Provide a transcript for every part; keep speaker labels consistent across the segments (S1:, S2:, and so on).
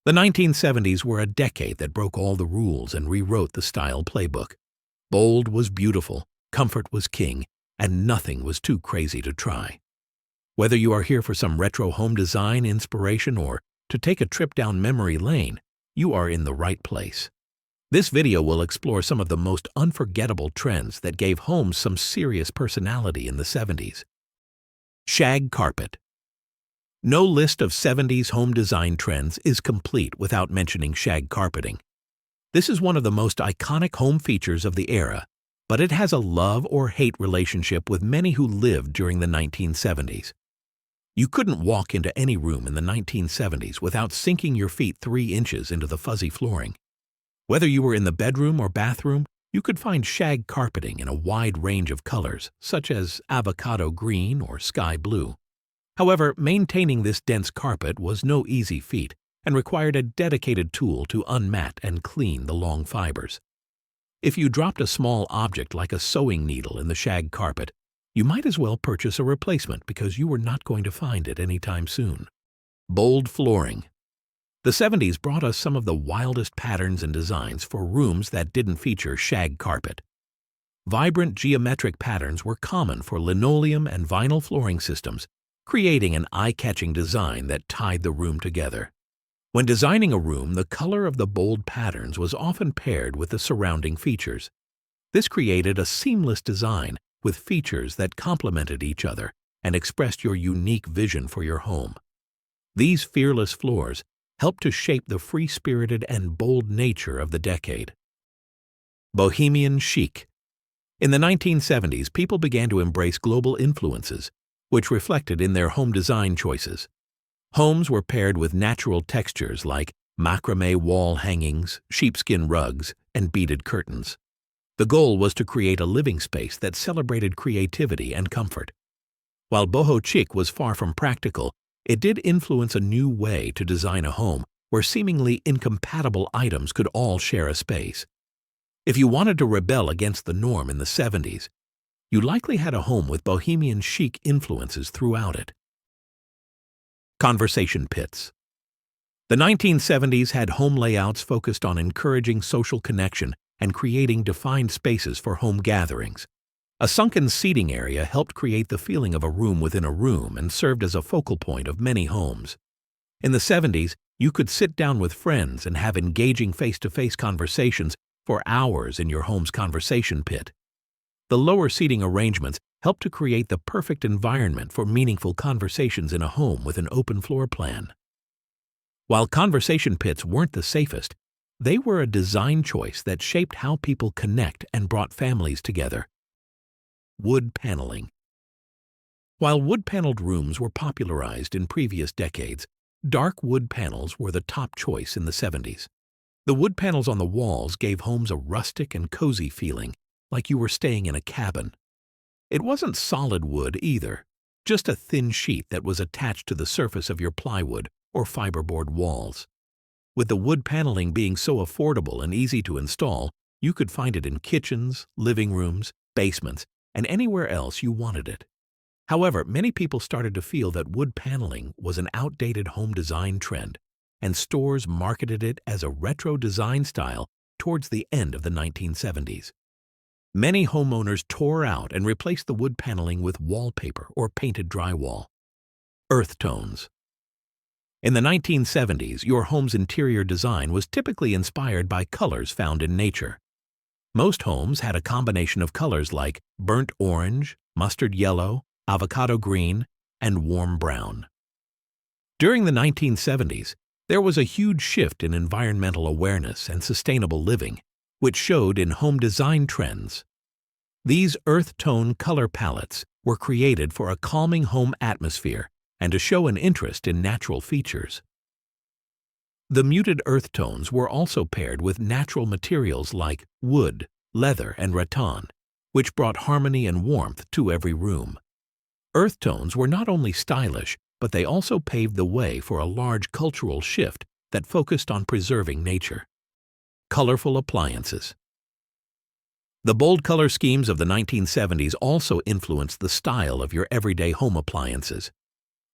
S1: The 1970s were a decade that broke all the rules and rewrote the style playbook. Bold was beautiful, comfort was king, and nothing was too crazy to try. Whether you are here for some retro home design inspiration or to take a trip down memory lane, you are in the right place. This video will explore some of the most unforgettable trends that gave homes some serious personality in the 70s. Shag carpet. No list of 70s home design trends is complete without mentioning shag carpeting. This is one of the most iconic home features of the era, but it has a love or hate relationship with many who lived during the 1970s. You couldn't walk into any room in the 1970s without sinking your feet 3 inches into the fuzzy flooring. Whether you were in the bedroom or bathroom, you could find shag carpeting in a wide range of colors, such as avocado green or sky blue. However, maintaining this dense carpet was no easy feat and required a dedicated tool to unmat and clean the long fibers. If you dropped a small object like a sewing needle in the shag carpet, you might as well purchase a replacement because you were not going to find it anytime soon. Bold flooring. The 70s brought us some of the wildest patterns and designs for rooms that didn't feature shag carpet. Vibrant geometric patterns were common for linoleum and vinyl flooring systems, creating an eye-catching design that tied the room together. When designing a room, the color of the bold patterns was often paired with the surrounding features. This created a seamless design with features that complemented each other and expressed your unique vision for your home. These fearless floors helped to shape the free-spirited and bold nature of the decade. Bohemian Chic. In the 1970s, people began to embrace global influences, which reflected in their home design choices. Homes were paired with natural textures like macrame wall hangings, sheepskin rugs, and beaded curtains. The goal was to create a living space that celebrated creativity and comfort. While boho chic was far from practical, it did influence a new way to design a home where seemingly incompatible items could all share a space. If you wanted to rebel against the norm in the 70s, you likely had a home with Bohemian Chic influences throughout it. Conversation pits. The 1970s had home layouts focused on encouraging social connection and creating defined spaces for home gatherings. A sunken seating area helped create the feeling of a room within a room and served as a focal point of many homes. In the 70s, you could sit down with friends and have engaging face-to-face conversations for hours in your home's conversation pit. The lower seating arrangements helped to create the perfect environment for meaningful conversations in a home with an open floor plan. While conversation pits weren't the safest, they were a design choice that shaped how people connect and brought families together. Wood paneling. While wood-paneled rooms were popularized in previous decades, dark wood panels were the top choice in the 70s. The wood panels on the walls gave homes a rustic and cozy feeling, like you were staying in a cabin. It wasn't solid wood either, just a thin sheet that was attached to the surface of your plywood or fiberboard walls. With the wood paneling being so affordable and easy to install, you could find it in kitchens, living rooms, basements, and anywhere else you wanted it. However, many people started to feel that wood paneling was an outdated home design trend, and stores marketed it as a retro design style towards the end of the 1970s. Many homeowners tore out and replaced the wood paneling with wallpaper or painted drywall. Earth tones. In the 1970s, your home's interior design was typically inspired by colors found in nature. Most homes had a combination of colors like burnt orange, mustard yellow, avocado green, and warm brown. During the 1970s, there was a huge shift in environmental awareness and sustainable living, which showed in home design trends. These earth tone color palettes were created for a calming home atmosphere and to show an interest in natural features. The muted earth tones were also paired with natural materials like wood, leather, and rattan, which brought harmony and warmth to every room. Earth tones were not only stylish, but they also paved the way for a large cultural shift that focused on preserving nature. Colorful appliances. The bold color schemes of the 1970s also influenced the style of your everyday home appliances.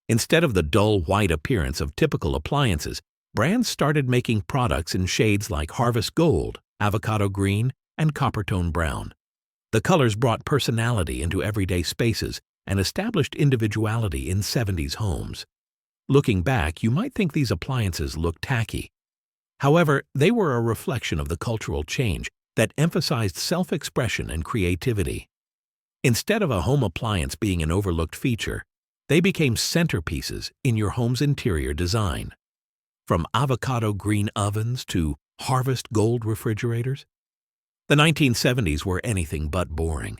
S1: Instead of the dull white appearance of typical appliances, brands started making products in shades like harvest gold, avocado green, and copper-tone brown. The colors brought personality into everyday spaces and established individuality in 70s homes. Looking back, you might think these appliances looked tacky. However, they were a reflection of the cultural change that emphasized self-expression and creativity. Instead of a home appliance being an overlooked feature, they became centerpieces in your home's interior design. From avocado green ovens to harvest gold refrigerators, the 1970s were anything but boring.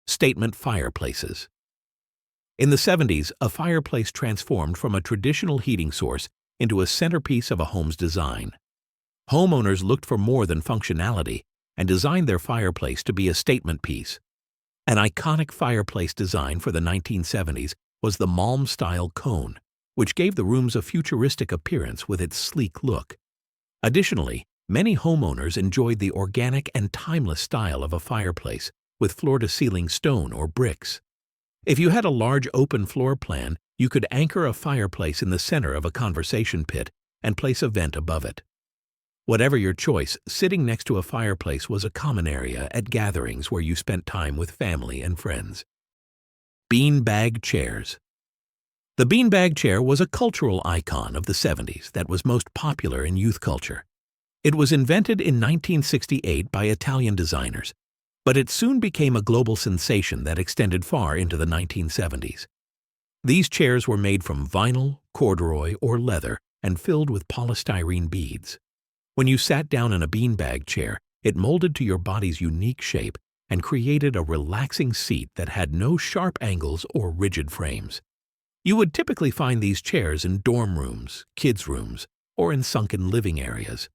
S1: Statement fireplaces. In the 70s, a fireplace transformed from a traditional heating source into a centerpiece of a home's design. Homeowners looked for more than functionality and designed their fireplace to be a statement piece. An iconic fireplace design for the 1970s was the Malm-style cone, which gave the rooms a futuristic appearance with its sleek look. Additionally, many homeowners enjoyed the organic and timeless style of a fireplace with floor-to-ceiling stone or bricks. If you had a large open floor plan, you could anchor a fireplace in the center of a conversation pit and place a vent above it. Whatever your choice, sitting next to a fireplace was a common area at gatherings where you spent time with family and friends. Beanbag chairs. The beanbag chair was a cultural icon of the 70s that was most popular in youth culture. It was invented in 1968 by Italian designers, but it soon became a global sensation that extended far into the 1970s. These chairs were made from vinyl, corduroy, or leather and filled with polystyrene beads. When you sat down in a beanbag chair, it molded to your body's unique shape and created a relaxing seat that had no sharp angles or rigid frames. You would typically find these chairs in dorm rooms, kids' rooms, or in sunken living areas.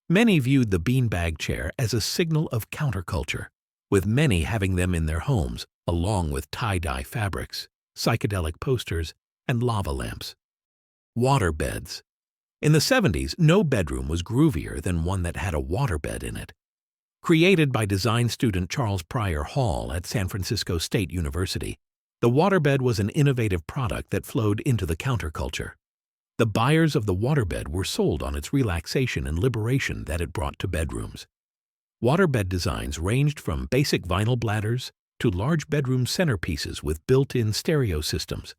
S1: Many viewed the beanbag chair as a signal of counterculture, with many having them in their homes, along with tie-dye fabrics, psychedelic posters, and lava lamps. Water beds. In the 70s, no bedroom was groovier than one that had a waterbed in it. Created by design student Charles Pryor Hall at San Francisco State University, the waterbed was an innovative product that flowed into the counterculture. The buyers of the waterbed were sold on its relaxation and liberation that it brought to bedrooms. Waterbed designs ranged from basic vinyl bladders to large bedroom centerpieces with built-in stereo systems.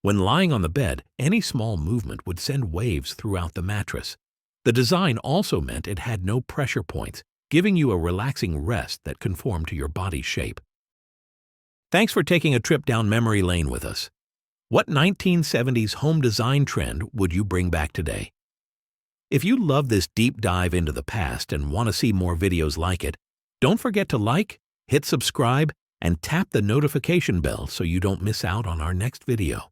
S1: When lying on the bed, any small movement would send waves throughout the mattress. The design also meant it had no pressure points, giving you a relaxing rest that conformed to your body's shape. Thanks for taking a trip down memory lane with us. What 1970s home design trend would you bring back today? If you love this deep dive into the past and want to see more videos like it, don't forget to like, hit subscribe, and tap the notification bell so you don't miss out on our next video.